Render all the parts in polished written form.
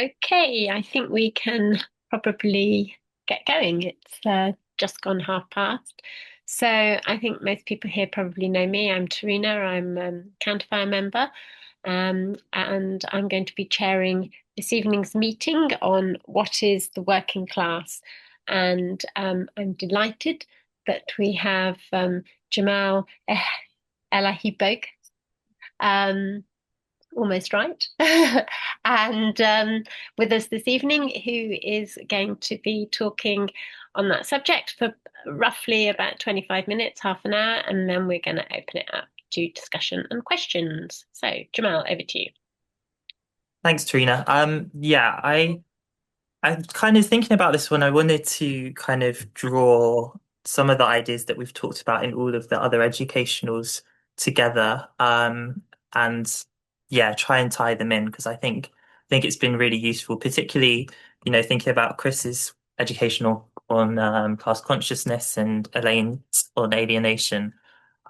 Okay, I think we can probably get going. It's just gone past. So I think most people here probably know me. I'm Tarina. I'm Counterfire member, and I'm going to be chairing this evening's meeting on what is the working class. And I'm delighted that we have Jamal Elahibog. Um, Almost right. And with us this evening, who is going to be talking on that subject for roughly about 25 minutes, half an hour, and then we're going to open it up to discussion and questions. So, Jamal, over to you. Thanks, Trina. I'm kind of thinking about this one. I wanted to kind of draw some of the ideas that we've talked about in all of the other educationals together, and yeah, try and tie them in because I think it's been really useful, particularly thinking about Chris's educational on class consciousness and Elaine's on alienation.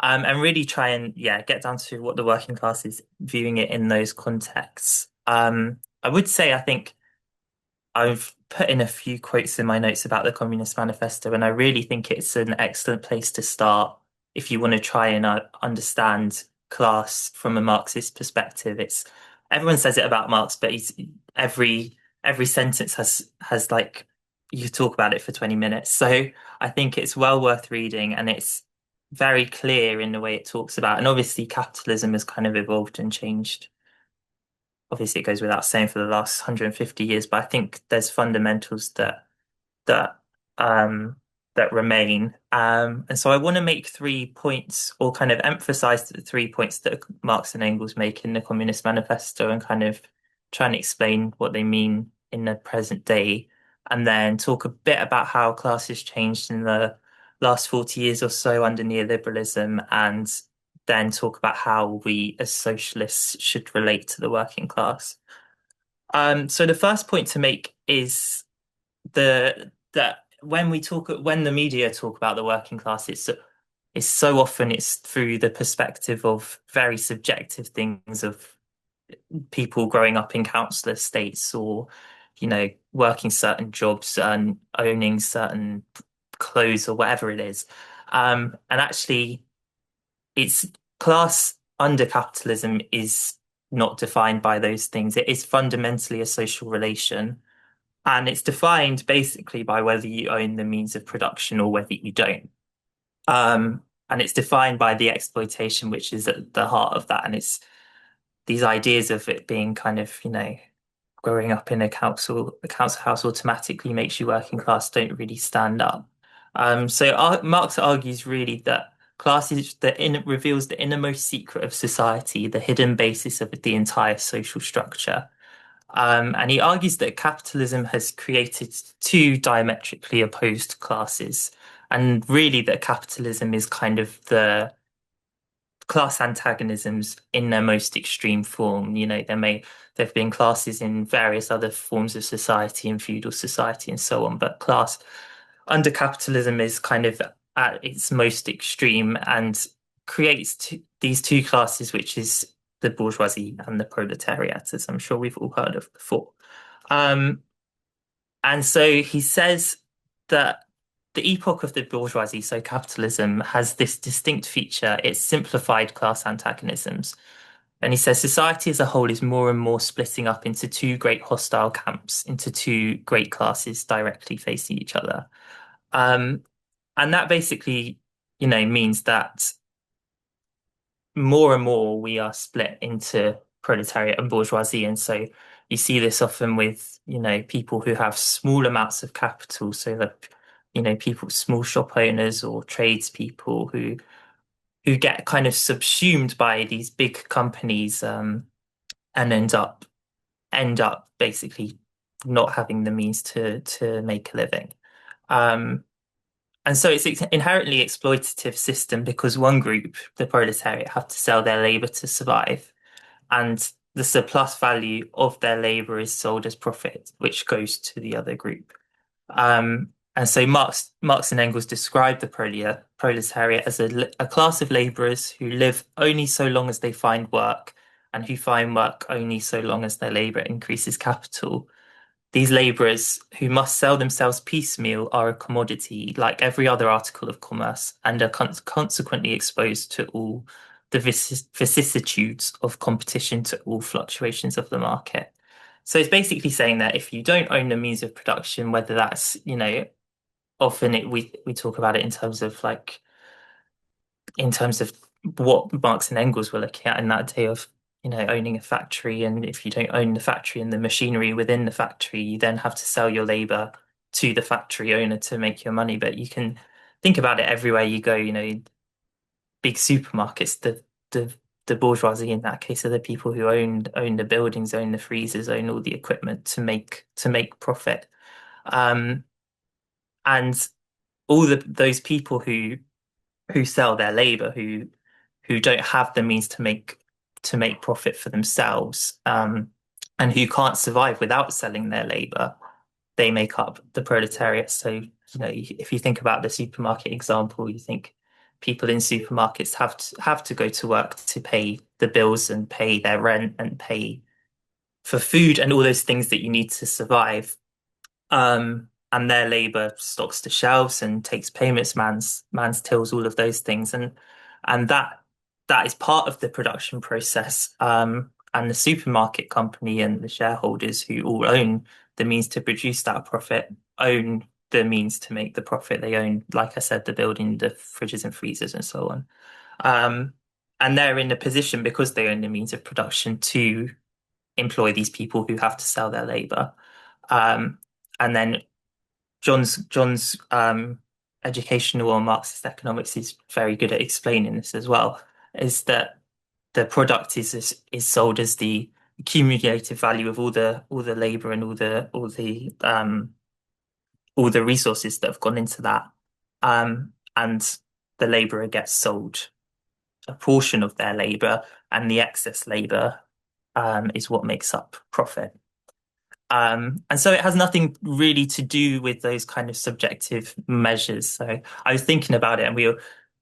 And really try and get down to what the working class is viewing it in those contexts. I would say I think I've put in a few quotes in my notes about the Communist Manifesto, and I really think it's an excellent place to start if you want to try and understand class from a Marxist perspective. It's everyone says it about Marx, but every every sentence has like you could talk about it for 20 minutes. So I think it's well worth reading, and it's very clear in the way it talks about. And obviously, capitalism has kind of evolved and changed. Obviously, it goes without saying for the last 150 years, but I think there's fundamentals that um that remain. And so I want to make 3 points or kind of emphasize the 3 points that Marx and Engels make in the Communist Manifesto and kind of try and explain what they mean in the present day, and then talk a bit about how class has changed in the last 40 years or so under neoliberalism, and then talk about how we as socialists should relate to the working class. So the first point to make is the that when the media talk about the working class, it's so often it's through the perspective of very subjective things of people growing up in council estates or working certain jobs and owning certain clothes or whatever it is. And actually, it's class under capitalism is not defined by those things. It is fundamentally a social relation. And it's defined basically by whether you own the means of production or whether you don't. And it's defined by the exploitation, which is at the heart of that. And it's these ideas of it being kind of, growing up in a council house automatically makes you working class don't really stand up. Marx argues really that class is reveals the innermost secret of society, the hidden basis of the entire social structure. And he argues that capitalism has created two diametrically opposed classes, and really that capitalism is kind of the class antagonisms in their most extreme form. There have been classes in various other forms of society and feudal society and so on, but class under capitalism is kind of at its most extreme and creates these two classes, which is the bourgeoisie and the proletariat, as I'm sure we've all heard of before. Um, and so he says that the epoch of the bourgeoisie, so capitalism, has this distinct feature. It's simplified class antagonisms. And he says society as a whole is more and more splitting up into two great hostile camps, into two great classes directly facing each other. Um, and that basically, means that more and more we are split into proletariat and bourgeoisie. And so you see this often with, people who have small amounts of capital. So that, people, small shop owners or tradespeople who get kind of subsumed by these big companies, and end up basically not having the means to make a living. Um, and so it's inherently exploitative system because one group, the proletariat, have to sell their labor to survive, and the surplus value of their labor is sold as profit, which goes to the other group. And so Marx and Engels describe the proletariat as a class of laborers who live only so long as they find work, and who find work only so long as their labor increases capital. these laborers who must sell themselves piecemeal are a commodity like every other article of commerce and are consequently exposed to all the vicissitudes of competition, to all fluctuations of the market. So it's basically saying that if you don't own the means of production, whether that's, often we talk about it in terms of what Marx and Engels were looking at in that day of, owning a factory. And if you don't own the factory and the machinery within the factory, you then have to sell your labor to the factory owner to make your money. But you can think about it everywhere you go, big supermarkets, the the bourgeoisie in that case are the people who own the buildings, own the freezers, own all the equipment to make profit. Um, and all those people who sell their labor, who don't have the means to make profit for themselves, and who can't survive without selling their labor, they make up the proletariat. So, if you think about the supermarket example, you think people in supermarkets have to go to work to pay the bills and pay their rent and pay for food and all those things that you need to survive. And their labor stocks the shelves and takes payments, man's tills, all of those things, and that is part of the production process. And the supermarket company and the shareholders who all own the means to produce that profit own the means to make the profit. They own, like I said, the building, the fridges and freezers, and so on. Um, and they're in a position because they own the means of production to employ these people who have to sell their labor. Um, and then John's educational or Marxist economics is very good at explaining this as well, is that the product is sold as the accumulative value of all the labor and all the resources that have gone into that. And the laborer gets sold a portion of their labor, and the excess labor is what makes up profit. And so it has nothing really to do with those kind of subjective measures. So I was thinking about it, and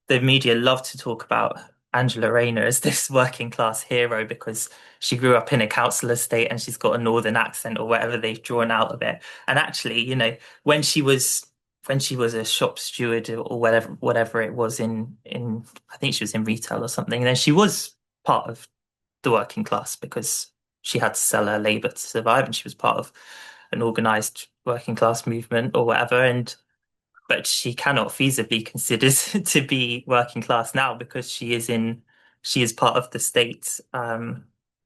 the media love to talk about Angela Rayner as this working class hero because she grew up in a council estate and she's got a northern accent or whatever they've drawn out of it. And actually, when she was a shop steward or whatever it was in I think she was in retail or something, and then she was part of the working class because she had to sell her labor to survive, and she was part of an organized working class movement or whatever. And but she cannot feasibly considered to be working class now because she is part of the state,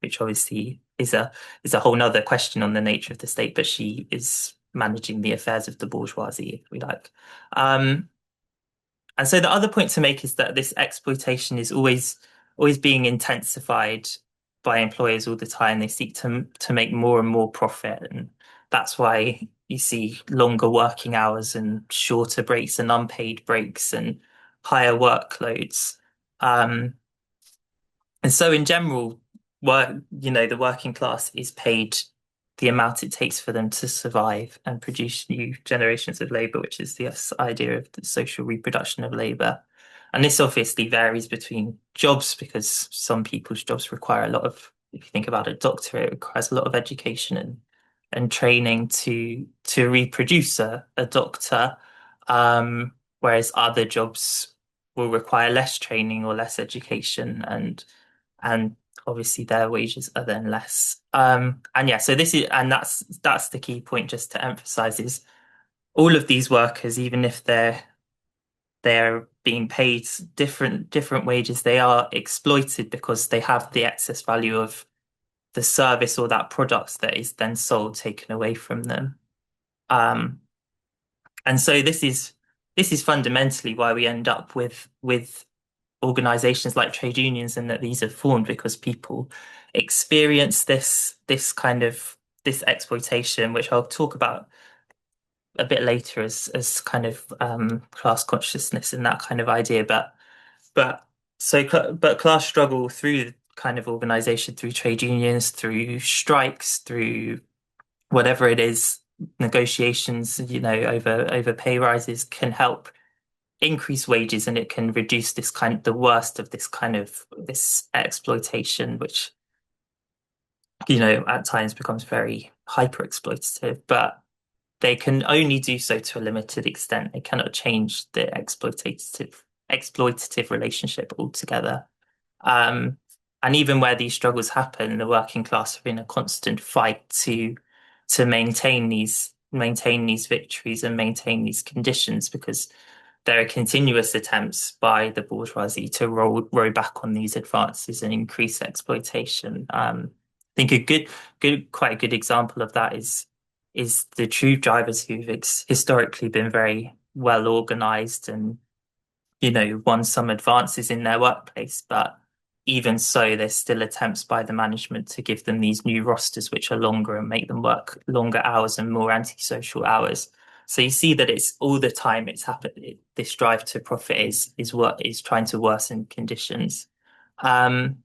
which obviously is a whole nother question on the nature of the state. But she is managing the affairs of the bourgeoisie, if we like. Um, and so the other point to make is that this exploitation is always being intensified by employers all the time. They seek to make more and more profit, and that's why you see longer working hours and shorter breaks and unpaid breaks and higher workloads. Um, and so in general, the working class is paid the amount it takes for them to survive and produce new generations of labor, which is the idea of the social reproduction of labor. And this obviously varies between jobs because some people's jobs require a lot of, if you think about a doctor, it requires a lot of education and training to reproduce a doctor, whereas other jobs will require less training or less education, and obviously their wages are then less. And yeah, so that's the key point just to emphasize is all of these workers, even if they're being paid different wages, they are exploited because they have the excess value of the service or that product that is then sold taken away from them. Um, and so this is fundamentally why we end up with organizations like trade unions, and that these are formed because people experience this exploitation, which I'll talk about a bit later as kind of class consciousness and that kind of idea. But class struggle through kind of organization, through trade unions, through strikes, through whatever it is, negotiations, over pay rises can help increase wages, and it can reduce the worst of this exploitation, which at times becomes very hyper exploitative, but they can only do so to a limited extent. They cannot change the exploitative relationship altogether. Um, and even where these struggles happen, the working class are in a constant fight to maintain these victories and maintain these conditions because there are continuous attempts by the bourgeoisie to row back on these advances and increase exploitation. I think quite a good example of that is the tube drivers who've historically been very well organized and won some advances in their workplace, but even so, there's still attempts by the management to give them these new rosters which are longer and make them work longer hours and more antisocial hours. So you see that it's all the time it's happened. This drive to profit is what is trying to worsen conditions. Um,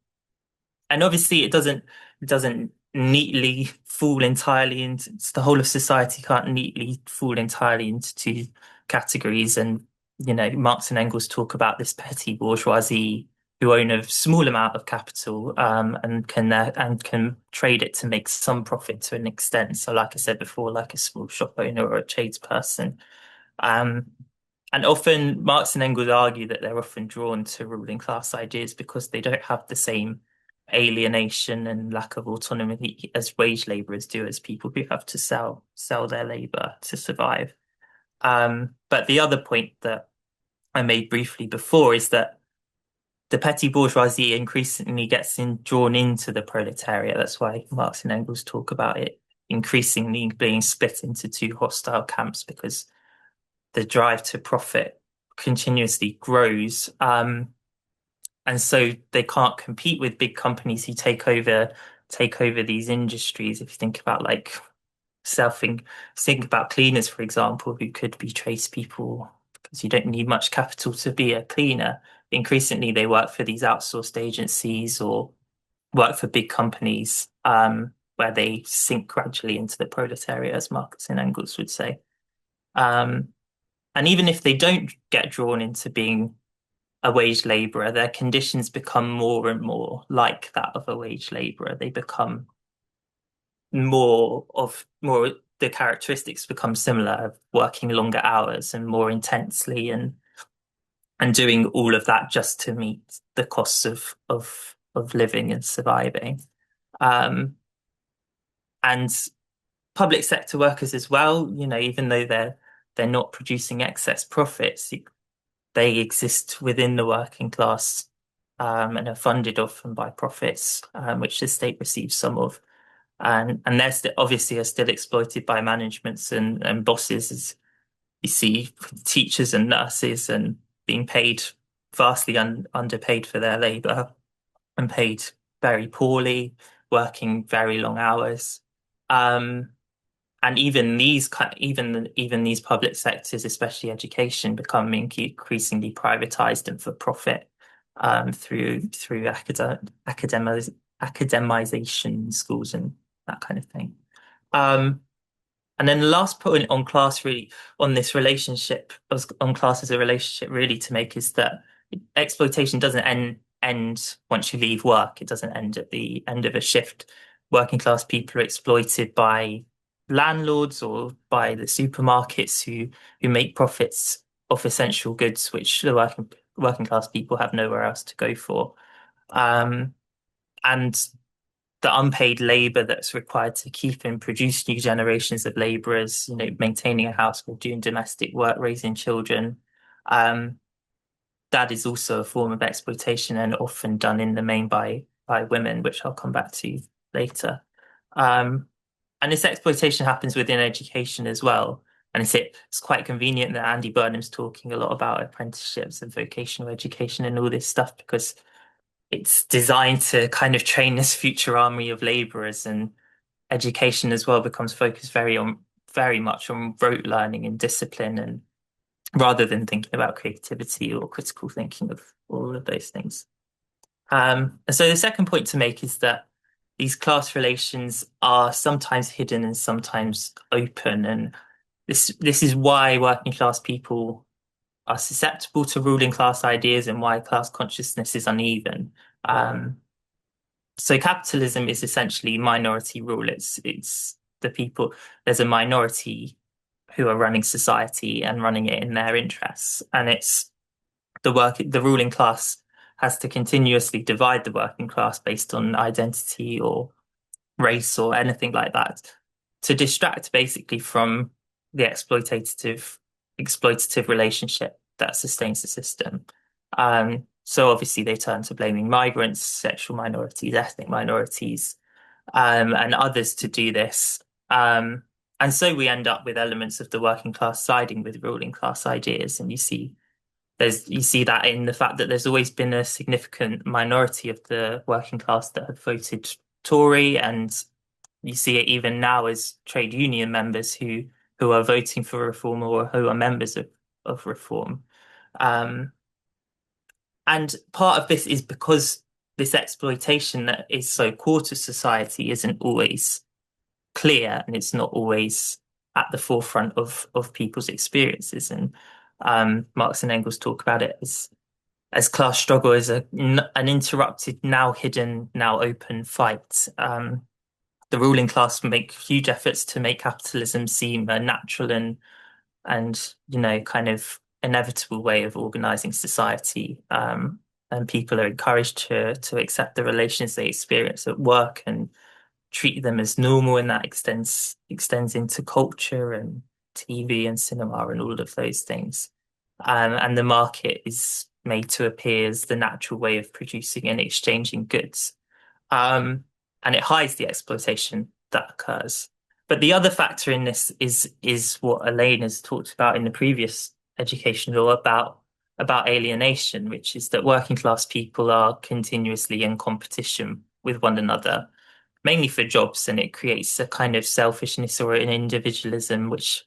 and obviously it doesn't neatly fall entirely into the whole of society can't neatly fall entirely into two categories. And Marx and Engels talk about this petty bourgeoisie who own a small amount of capital and can trade it to make some profit to an extent. So, like I said before, like a small shop owner or a tradesperson. Um, and often Marx and Engels argue that they're often drawn to ruling class ideas because they don't have the same alienation and lack of autonomy as wage laborers do, as people who have to sell their labor to survive. But the other point that I made briefly before is that the petty bourgeoisie increasingly drawn into the proletariat. That's why Marx and Engels talk about it increasingly being split into two hostile camps because the drive to profit continuously grows. And so they can't compete with big companies who take over these industries. If you think about think about cleaners, for example, who could be tradespeople because you don't need much capital to be a cleaner. Increasingly, they work for these outsourced agencies or work for big companies, where they sink gradually into the proletariat, as Marx and Engels would say. Um, and even if they don't get drawn into being a wage laborer, their conditions become more and more like that of a wage laborer. They become more the characteristics become similar of working longer hours and more intensely and doing all of that just to meet the costs of living and surviving. Um, and public sector workers as well, even though they're not producing excess profits, they exist within the working class, and are funded often by profits, which the state receives some of. And obviously are still exploited by managements and bosses, as you see teachers and nurses and being paid vastly underpaid for their labor and paid very poorly, working very long hours. Um, and even these public sectors, especially education, becoming increasingly privatized and for profit, through academization schools and that kind of thing. Um, and then the last point on class, really, on this relationship, on class as a relationship, really to make is that exploitation doesn't end once you leave work. It doesn't end at the end of a shift. Working class people are exploited by landlords or by the supermarkets who make profits off essential goods, which the working class people have nowhere else to go for. Um, and the unpaid labor that's required to keep and produce new generations of laborers, maintaining a household, doing domestic work, raising children. Um, that is also a form of exploitation and often done in the main by women, which I'll come back to later. Um, and this exploitation happens within education as well. And it's quite convenient that Andy Burnham's talking a lot about apprenticeships and vocational education and all this stuff because it's designed to kind of train this future army of laborers, and education as well becomes focused very much on rote learning and discipline, and rather than thinking about creativity or critical thinking of all of those things. And so the second point to make is that these class relations are sometimes hidden and sometimes open, and this is why working class people are susceptible to ruling class ideas and why class consciousness is uneven. So capitalism is essentially minority rule. It's the people. There's a minority who are running society and running it in their interests, and it's the ruling class has to continuously divide the working class based on identity or race or anything like that to distract basically from the exploitative relationship that sustains the system. So obviously they turn to blaming migrants, sexual minorities, ethnic minorities, and others to do this. And so we end up with elements of the working class siding with ruling class ideas, and you see that in the fact that there's always been a significant minority of the working class that have voted Tory, and you see it even now as trade union members who are voting for reform or who are members of reform. Um, and part of this is because this exploitation that is so core to society isn't always clear and it's not always at the forefront of people's experiences. And Marx and Engels talk about it as class struggle as an interrupted, now hidden, now open fight. The ruling class make huge efforts to make capitalism seem a natural and kind of inevitable way of organizing society. And people are encouraged to accept the relations they experience at work and treat them as normal, and that extends into culture and TV and cinema and all of those things. And the market is made to appear as the natural way of producing and exchanging goods. And it hides the exploitation that occurs. But the other factor in this is what Elaine has talked about in the previous education law about alienation, which is that working class people are continuously in competition with one another, mainly for jobs, and it creates a kind of selfishness or an individualism, which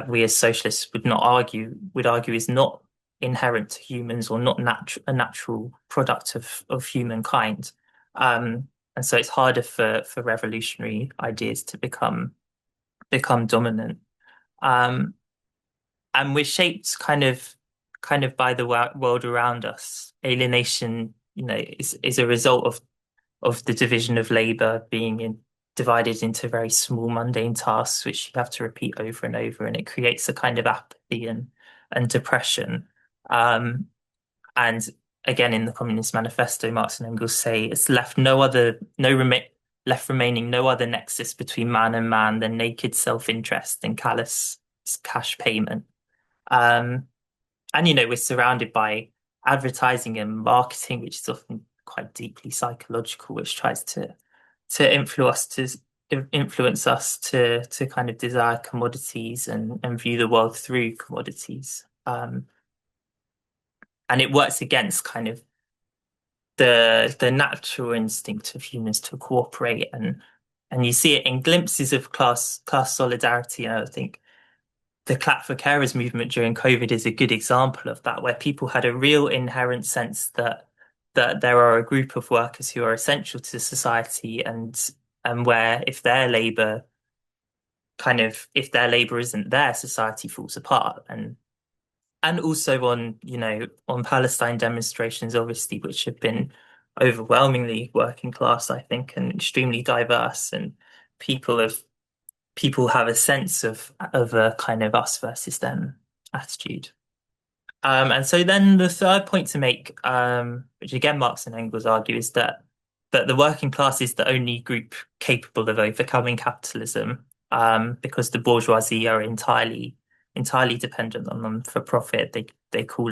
we as socialists would argue is not inherent to humans or not a natural product of humankind. And so it's harder for revolutionary ideas to become dominant. Um, and we're shaped kind of by the world around us. Alienation, is a result of the division of labor being divided into very small mundane tasks, which you have to repeat over and over, and it creates a kind of apathy and depression. And again, in the Communist Manifesto, Marx and Engels say it's left left remaining no other nexus between man and man than naked self-interest and callous cash payment. Um, and we're surrounded by advertising and marketing, which is often quite deeply psychological, which tries to influence us to kind of desire commodities and view the world through commodities. And it works against kind of the natural instinct of humans to cooperate, and you see it in glimpses of class solidarity. And I think the Clap for Carers movement during COVID is a good example of that, where people had a real inherent sense that there are a group of workers who are essential to society, and where if their labor isn't there, society falls apart. And also on Palestine demonstrations, obviously, which have been overwhelmingly working class, I think, and extremely diverse, and people have people have a sense of a kind of us versus them attitude. And so then the third point to make, which again Marx and Engels argue, is that the working class is the only group capable of overcoming capitalism, because the bourgeoisie are entirely dependent on them for profit. They call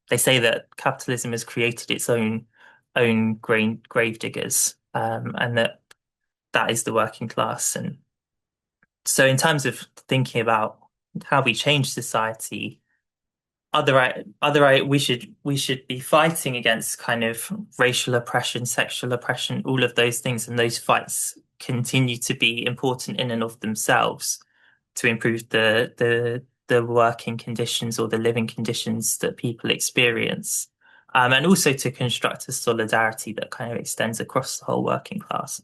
they say that capitalism has created its own grave diggers, and that is the working class. And so in terms of thinking about how we change society, we should be fighting against kind of racial oppression, sexual oppression, all of those things, and those fights continue to be important in and of themselves to improve the working conditions or the living conditions that people experience, and also to construct a solidarity that kind of extends across the whole working class.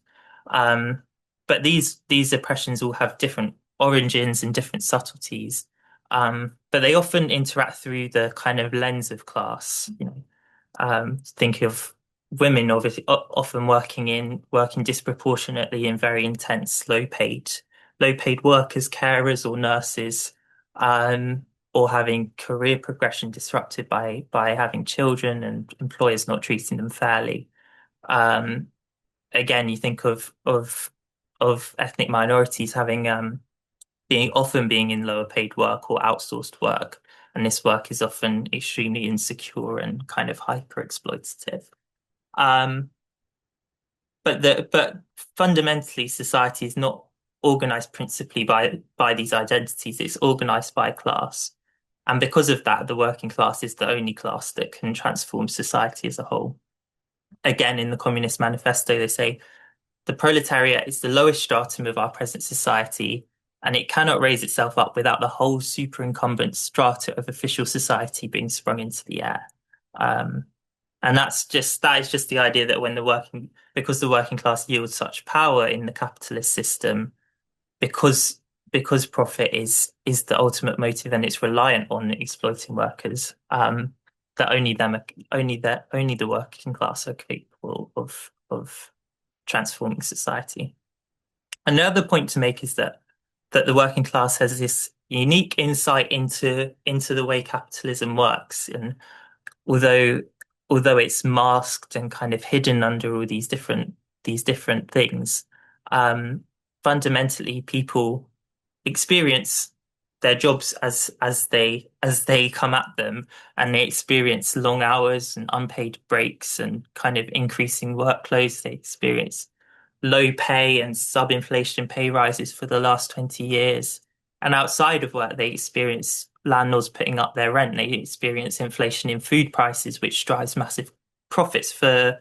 Um, but these oppressions all have different origins and different subtleties. But they often interact through the kind of lens of class. Think of women obviously often working disproportionately in very intense low paid work as carers or nurses, um, or having career progression disrupted by having children and employers not treating them fairly. Um, Again, you think of ethnic minorities having being in lower paid work or outsourced work, and this work is often extremely insecure and kind of hyper exploitative. Um, but fundamentally, society is not organized principally by these identities. It's organized by class, and because of that, the working class is the only class that can transform society as a whole. Again, in the Communist Manifesto, they say the proletariat is the lowest stratum of our present society, and it cannot raise itself up without the whole superincumbent strata of official society being sprung into the air. Um, and that is just the idea that because the working class yields such power in the capitalist system, because profit is the ultimate motive and it's reliant on exploiting workers, that only the working class are capable of transforming society. Another point to make is that the working class has this unique insight into the way capitalism works, and although although it's masked and kind of hidden under all these different things, um, fundamentally people experience their jobs as they come at them, and they experience long hours and unpaid breaks and kind of increasing workloads. They experience low pay and sub-inflation pay rises for the last 20 years. And outside of work, they experience landlords putting up their rent. They experience inflation in food prices, which drives massive profits for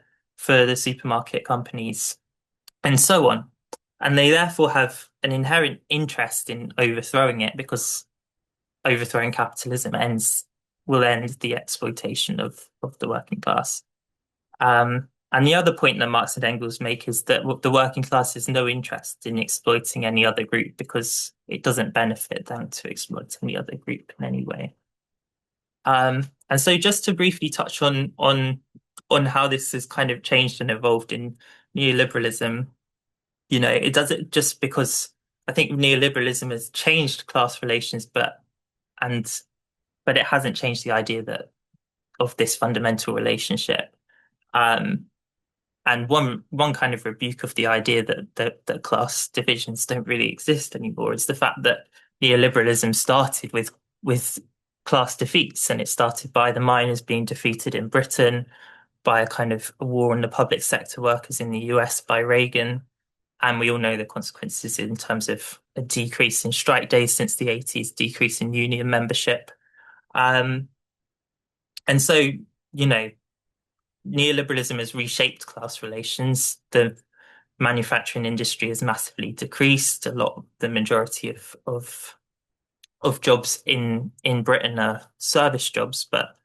the supermarket companies and so on. And they therefore have an inherent interest in overthrowing it because overthrowing capitalism will end the exploitation of the working class. And the other point that Marx and Engels make is that the working class has no interest in exploiting any other group because it doesn't benefit them to exploit any other group in any way. And so just to briefly touch on how this has kind of changed and evolved in neoliberalism, it does it just because I think neoliberalism has changed class relations, and but it hasn't changed the idea that of this fundamental relationship. Um, And one kind of rebuke of the idea that class divisions don't really exist anymore is the fact that neoliberalism started with class defeats, and it started by the miners being defeated in Britain, by a kind of war on the public sector workers in the US by Reagan, and we all know the consequences in terms of a decrease in strike days since the 80s, decrease in union membership. Um, and so, you know, neoliberalism has reshaped class relations. The manufacturing industry has massively decreased. The majority of jobs in Britain are service jobs, but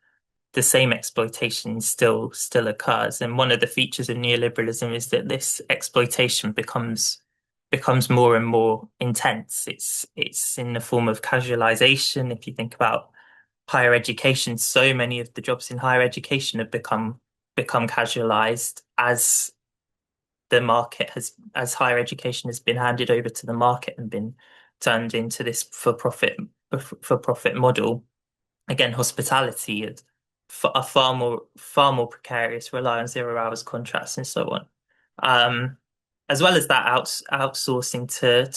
the same exploitation still occurs. And one of the features of neoliberalism is that this exploitation becomes more and more intense. It's in the form of casualization. If you think about higher education, so many of the jobs in higher education have become casualized as higher education has been handed over to the market and been turned into this for profit model. Again, hospitality is a far more precarious, rely on 0 hours contracts and so on. As well as that, outsourcing to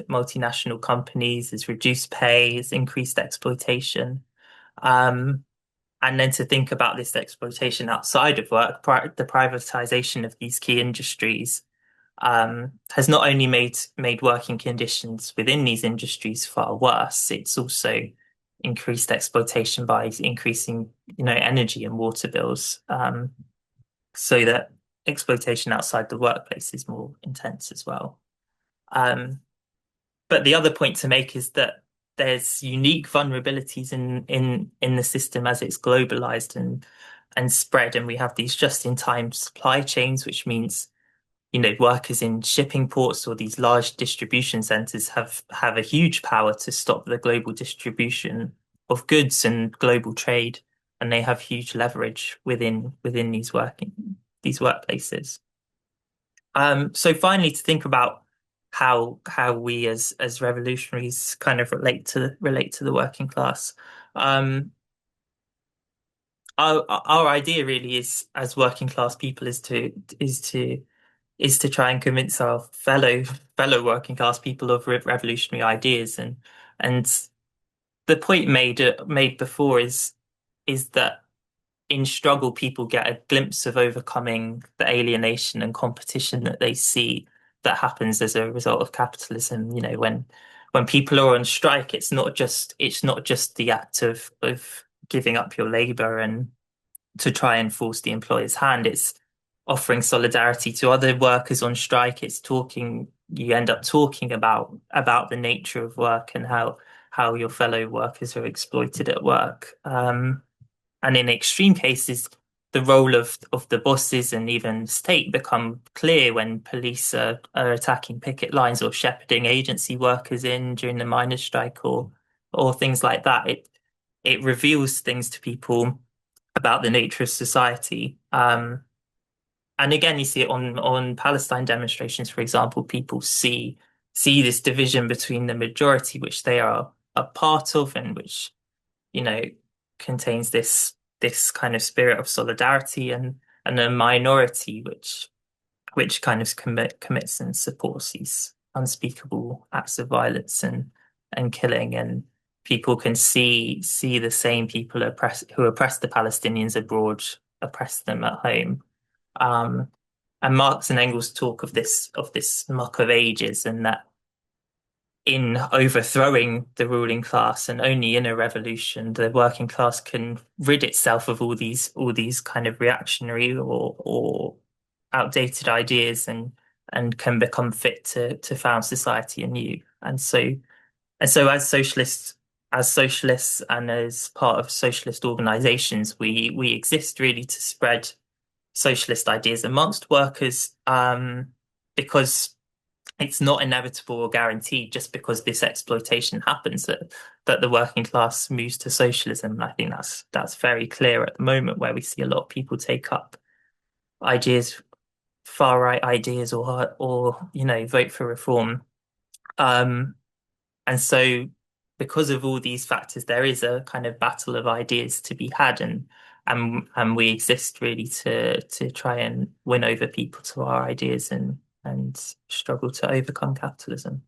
multinational companies is reduced pay, is increased exploitation. Um, and then to think about this exploitation outside of work, the privatization of these key industries has not only made working conditions within these industries far worse, it's also increased exploitation by increasing, energy and water bills, so that exploitation outside the workplace is more intense as well. Um, but the other point to make is that there's unique vulnerabilities in the system as it's globalized and spread, and we have these just-in-time supply chains, which means workers in shipping ports or these large distribution centers have a huge power to stop the global distribution of goods and global trade, and they have huge leverage within these workplaces. So finally, to think about how we as revolutionaries kind of relate to the working class. Um, our idea really is as working class people is to try and convince our fellow working class people of revolutionary ideas and the point made before is that in struggle, people get a glimpse of overcoming the alienation and competition that they see that happens as a result of capitalism. You know, when people are on strike, it's not just the act of giving up your labor and to try and force the employer's hand. It's offering solidarity to other workers on strike. You end up talking about the nature of work and how your fellow workers are exploited at work. And in extreme cases, the role of the bosses and even state become clear when police are attacking picket lines or shepherding agency workers in during the miners' strike or things like that. It reveals things to people about the nature of society. And again, you see it on Palestine demonstrations, for example, people see this division between the majority, which they are a part of, and which, you know, contains this kind of spirit of solidarity and a minority which kind of commits and supports these unspeakable acts of violence and killing. And people can see the same people who oppress the Palestinians abroad oppress them at home. Um, and Marx and Engels talk of this muck of ages, and that in overthrowing the ruling class and only in a revolution, the working class can rid itself of all these kind of reactionary or outdated ideas and can become fit to found society anew. And so as socialists and as part of socialist organizations, we exist really to spread socialist ideas amongst workers, because it's not inevitable or guaranteed just because this exploitation happens that the working class moves to socialism. And I think that's very clear at the moment, where we see a lot of people take up ideas, far right ideas, or vote for reform. Um, and so because of all these factors, there is a kind of battle of ideas to be had, and we exist really to try and win over people to our ideas and struggle to overcome capitalism.